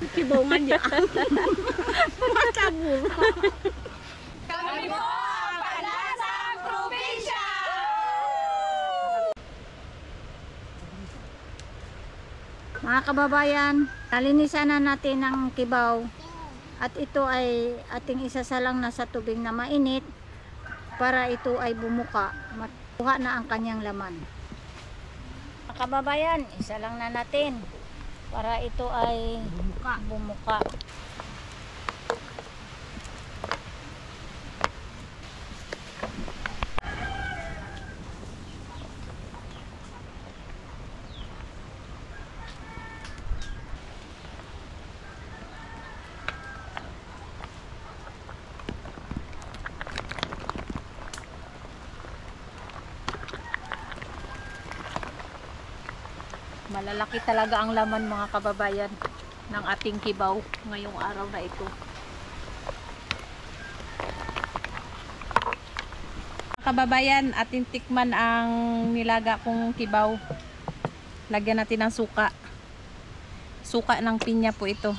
Kibaw nga niya. Makaburo. Kami po ang Panlasang Probinsya! Mga kababayan, nalinisan na natin ang kibaw at ito ay ating isasalang na sa tubig na mainit para ito ay bumuka, makuha na ang kanyang laman. Mga kababayan, isa lang na natin para ito ay bumuka. Malalaki talaga ang laman mga kababayan ng ating kibaw ngayong araw na ito. Mga kababayan, ating tikman ang nilaga kong kibaw. Lagyan natin ng suka. Suka ng pinya po ito.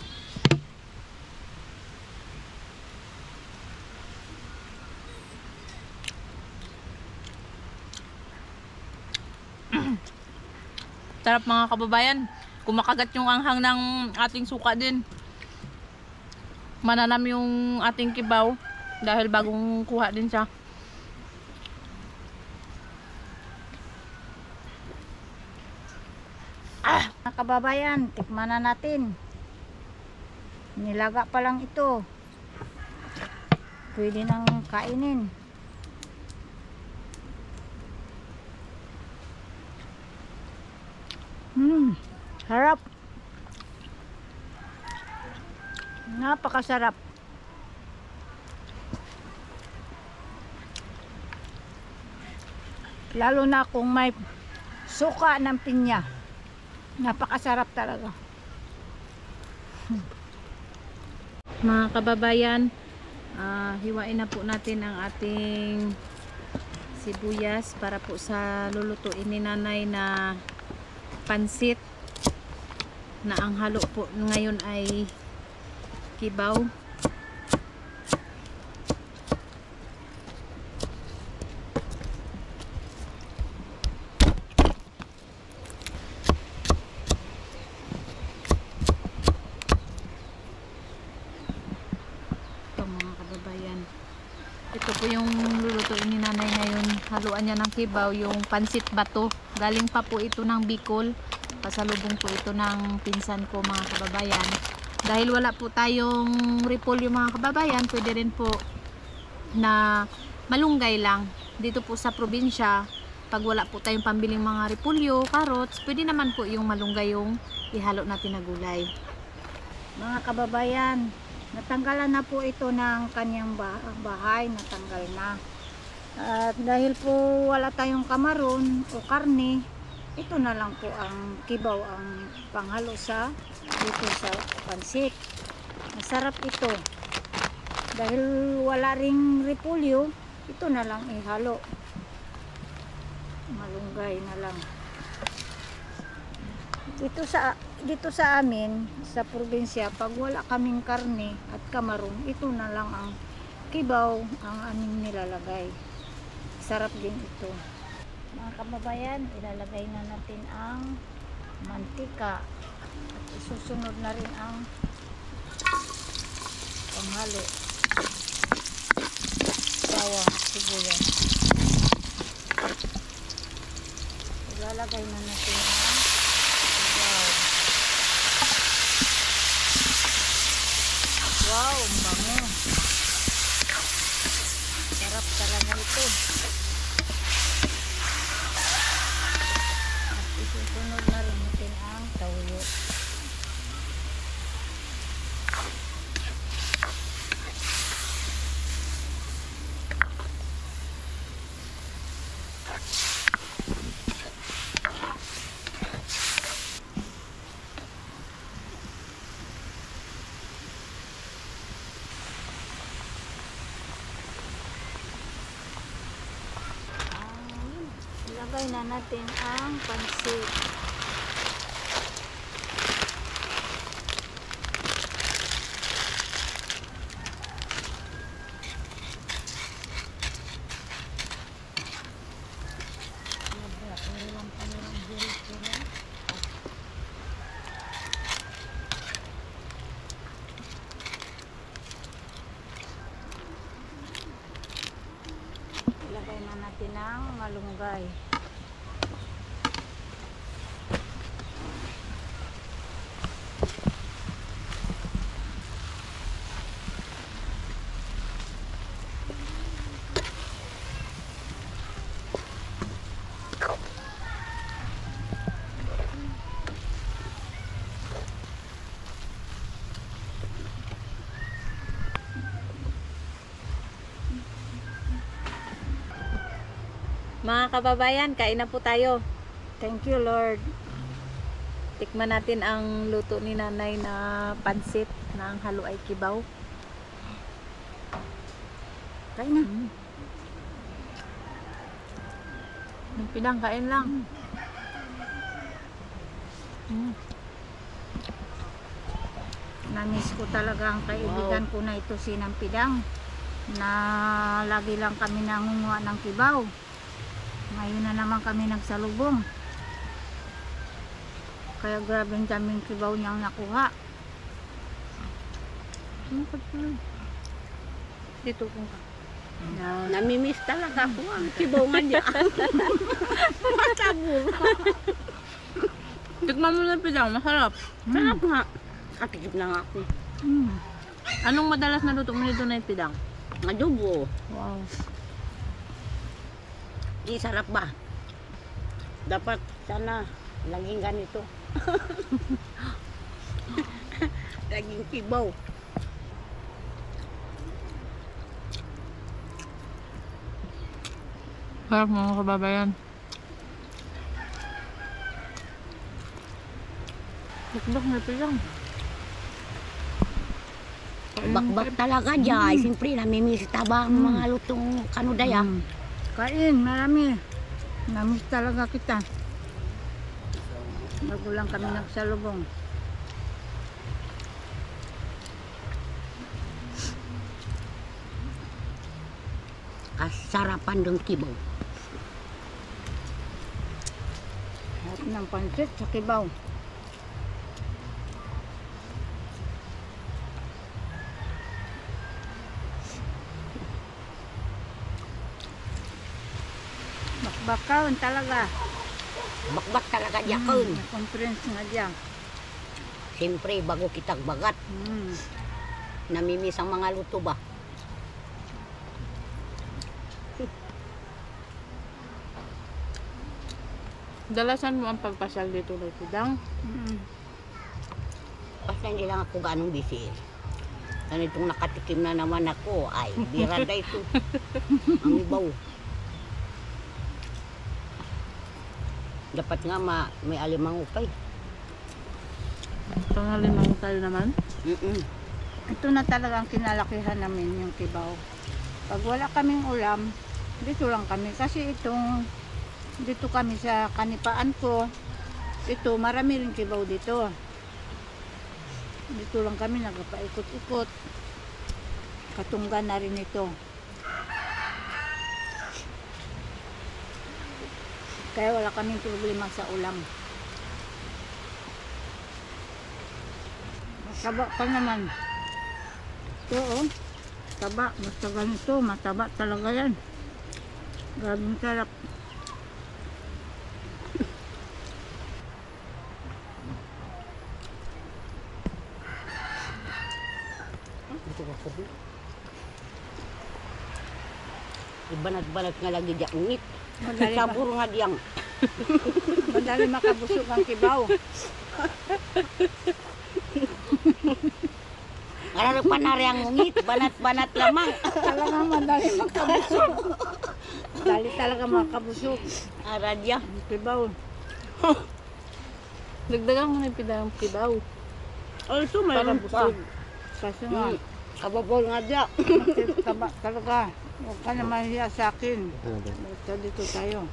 Sarap mga kababayan. Kumakagat yung anghang ng ating suka din. Mananam yung ating kibaw dahil bagong kuha din siya. Mga kababayan, tikman na natin. Nilaga pa lang ito. Pwede nang kainin. Sarap. Napakasarap. Lalo na kung may suka ng pinya. Napakasarap talaga. Mga kababayan, hiwain na po natin ang ating sibuyas para po sa lulutuin ni nanay na pansit na ang halo po ngayon ay kibaw. Ito mga kababayan, ito po yung lulutuin ni nanay ngayon. Haluan niya ng kibaw, yung pansit bato. Galing pa po ito ng Bicol. Pasalubong po ito ng pinsan ko mga kababayan. Dahil wala po tayong repolyo mga kababayan, pwede rin po na malunggay lang. Dito po sa probinsya, pag wala po tayong pambiling mga repolyo, carrots, pwede naman po yung malunggay yung ihalo natin na gulay. Mga kababayan, natanggalan na po ito ng kanyang bahay, natanggal na. At dahil po wala tayong kamaron o karne, ito na lang po ang kibaw ang panghalo sa dito sa pansit. Masarap ito. Dahil wala ring repolyo, ito na lang ihalo. Malunggay na lang. Dito sa amin, sa probinsya, pag wala kaming karne at kamaron, ito na lang ang kibaw ang aming nilalagay. Sarap din ito. Mga kababayan, ilalagay na natin ang mantika at isusunod na rin ang panghalo. Bawang, sibuyas. Ilalagay na natin ang kibaw. Wow, ang bango. Sarap talaga ito. Susunod na rin natin ang tawyo. Ilagay na natin ang pansit. malunggay. Mga kababayan, kain na po tayo. Thank you, Lord. Tikman natin ang luto ni nanay na pansit na ang halo ay kibaw. Kain na. Yung pinang, kain lang. Namiss ko talaga ang kaibigan ko na ito, si Nampidang, na lagi lang kami nangunguha ng kibaw. Ngayon na naman kami nagsalubong. Kaya grabing daming kibaw niyang nakuha. Dito kung ka. Namimiss talaga ako ang kibaw nga niya. Masabur. Tikman mo na pinang, masarap. Sarap nga. Katikip na nga ako. Anong madalas na luto mo nito na pinang? Adobo. Wow. Di sarap ba? Dapat sana laging ganito. Laging kibaw. Sarap mga kababayan. Bakbak na pinang. Bakbak talaga dyan. Siyempre, namimiss taba ang mga lutong kanudaya. Kain, marami. Namiss talaga kita. Bago lang kami nagsalubong. Kasarapan ng kibaw. At ng pansit sa kibaw. Bakbakaon talaga. Bakbak talaga dyan kun. Conference nga diyan. Siyempre, bago kitag bagat, namimiss ang mga luto ba? Dalasan mo ang pagpasyal dito na pinang. Basta hindi lang ako ganong busy. Ganitong nakatikim na naman ako, ay, birada ito. Ang ibaw. Dapat nga may alimang upay. Pangalimang tayo naman. Ito na talaga ang kinalakihan namin, yung kibaw. Pag wala kaming ulam, dito lang kami. Kasi dito kami sa kanipaan ko, ito, marami rin kibaw dito. Dito lang kami nagpaikot-ikot. Katunggan na rin ito. Kaya wala kaming problema sa ulam. Mataba pa naman. Ito oh, taba. Basta ganito, mataba talaga yan. Grabing sarap. Ibanat-banat nga lagi dyan ngit. Madali, Sabur nga diyang. madali makabusog ang kibaw. Kararo pa na rin ang ngit. Banat-banat lamang. Talagang madali makabusog. Madali talaga makabusog. Aradya. Ang kibaw. Dagdagan mo na yung pinang kibaw. Oh, ito Para mayroon pa. busog. Kasi nga, Kababol nga dyan. taba talaga. Huwag ka na mahiya sa akin. Basta dito tayo.